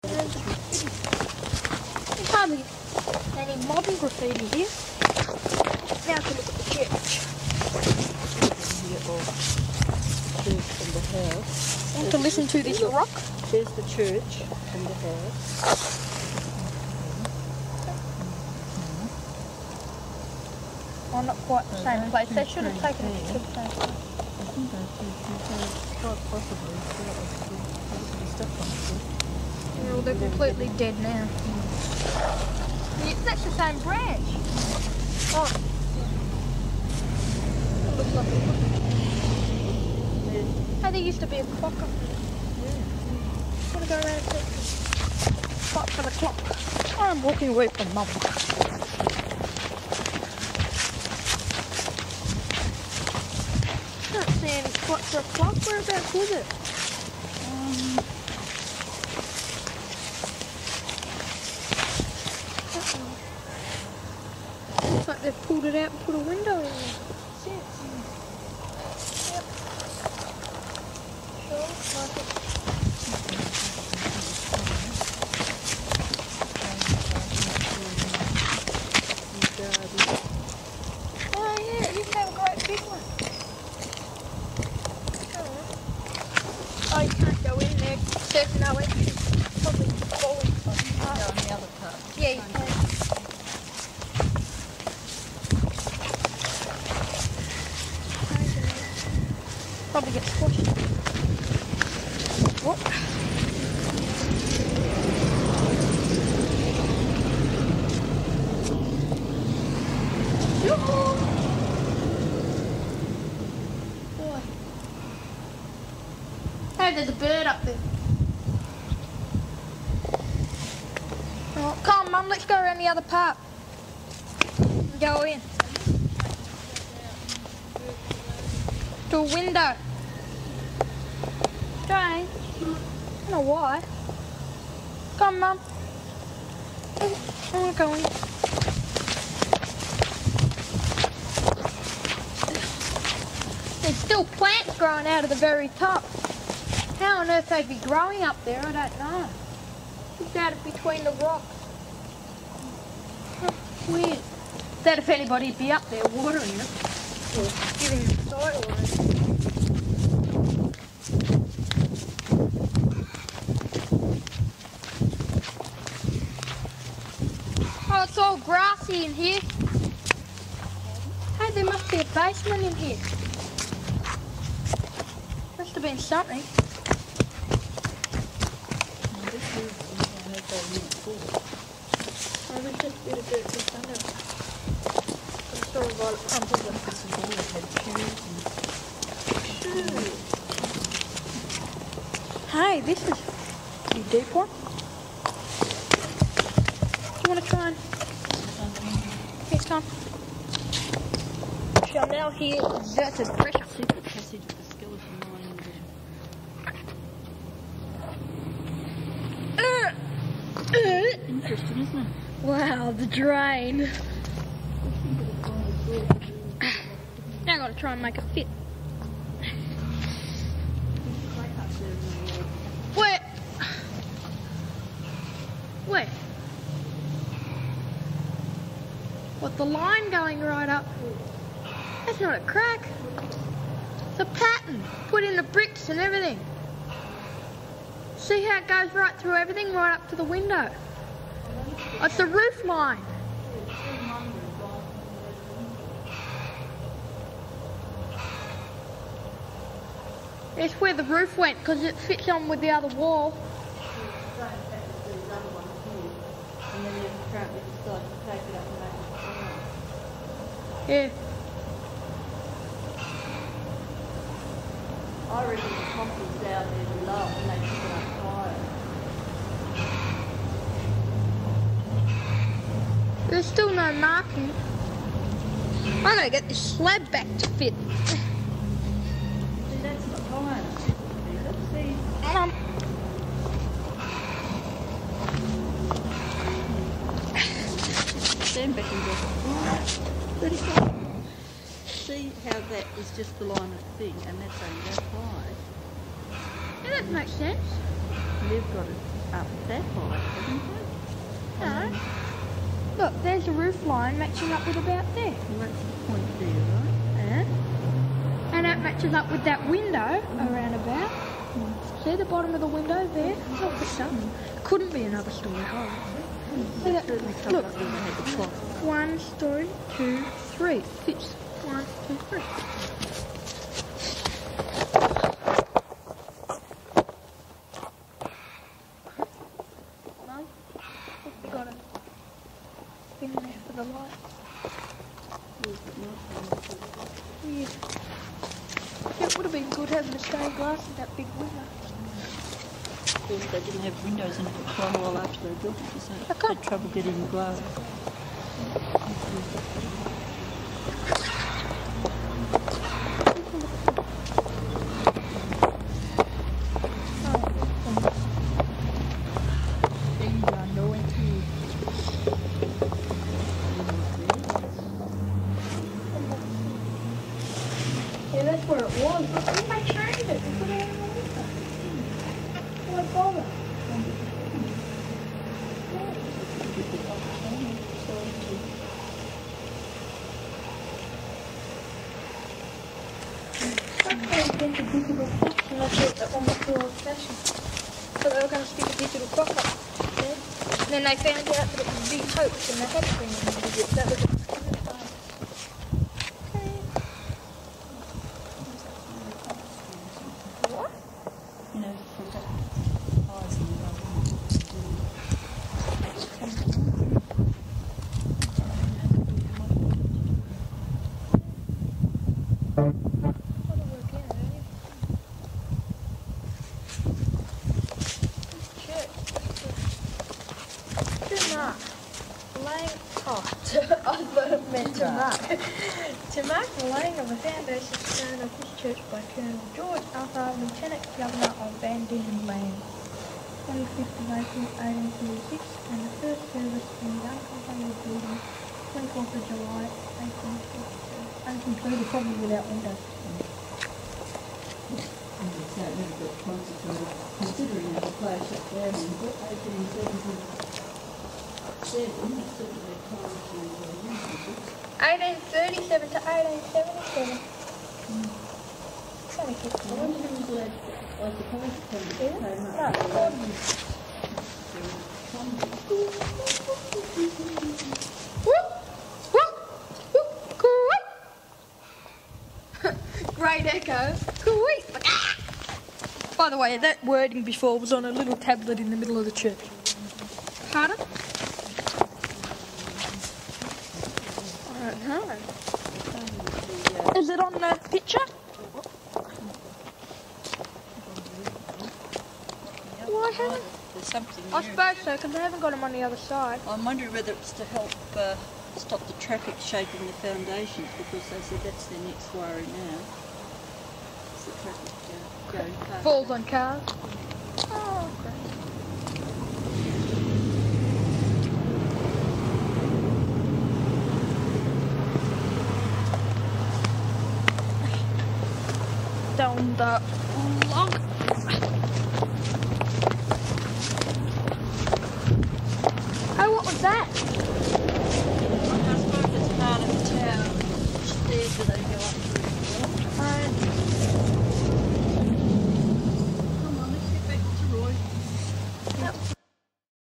There's hardly any modern graffiti here. Now to look at the church. And the house. I want to listen to this rock. There's the church and the house. Oh, not quite the same place. They should have taken it to the same place. I think quite possibly stuff on it. Well, they're completely dead now. Yeah, that's the same branch. Oh. It looks like it. Hey, there used to be a clock up there. I'm going to go around and fight for the clock. I'm walking away from Mum. Can't see any spot for a clock. Whereabouts was it? Looks like they've pulled it out and put a window in there. Yep. Sure, like it. Oh yeah, you can have a great big one. Oh, you can't go in there. There's no entry. Probably falling apart. On the other part. Yeah, you can. Probably get squashed. What? Boy. Hey, there's a bird up there. Oh, come on, Mum, let's go around the other part. And go in. To a window. Jane, I don't know why. Come on, Mum. I want to go in. There's still plants growing out of the very top. How on earth they'd be growing up there, I don't know. It's out of between the rocks. Weird. That if anybody'd be up there watering it or giving it soil or anything. Oh, it's all grassy in here. Hey, there must be a basement in here. Must have been something. Oh, there's just a bit of dirt just under it. I'm sure of all it comes with it. Hey, this is a deep one. Do you want to try and... Next time. So now here exerted pressure. Secret passage of the skeleton lying there. Interesting, isn't it? Wow, the drain. Now I've got to try and make it fit. Where? Where? What, the line going right up? That's not a crack. It's a pattern. Put in the bricks and everything. See how it goes right through everything, right up to the window. It's the roof line. It's where the roof went because it fits on with the other wall. Yeah. I reckon the top was down there below and they took it up higher. There's still no marking. I gotta get this slab back to fit. See, that's not high enough. Let's see. Stand back and go. See how that is just the line of the thing and that's only that high. Yeah, that makes sense. They've got it up that high, haven't No. Look, there's a roof line matching up with about there. Well, that's the point there, right? And that matches up with that window around about. See the bottom of the window there? It's all fixed up. Couldn't be another story high. See that? Look, 1 story, 2, 3. Fits. 1, 2, 3. Mum, we got a thing there for the light. Yeah. It would have been good having the stained glass in that big window. Of course, they didn't have windows in it for quite a while after they built it, because they Okay. had trouble getting glass. Yeah, that's where it was. But then they changed it and put it on the window. Why bother? They invented digital clocks and I thought that one was too old fashioned. So they were going to stick a digital clock up there. And then they found out that it was a big hoax and they had to bring it in digital. That was it. What? You know, for that highs and To mark the laying of the foundation stone of this church by Colonel George Arthur, Lieutenant Governor of Van Diemen Land, 25th of April 1846, and the first service in the uncompleted building, 24th of July 1852. Uncompleted, probably without windows. considering the place shut down in 1877, it's certainly time to use it. 1837 to 1877. It's only 50 I wonder years. who was allowed, like the police department Yeah? came up. No, Whoop, whoop, whoop, Kuwait. Great echo. Kuwait. By the way, that wording before was on a little tablet in the middle of the church. Pardon? I don't know. Is it on the picture? Why haven't? There's something I there. suppose so, because they haven't got them on the other side. I'm wondering whether it's to help stop the traffic shaping the foundations, because they said that's their next worry now. It's the traffic going past. Falls on cars. Oh, great. Down the log. Oh, what was that?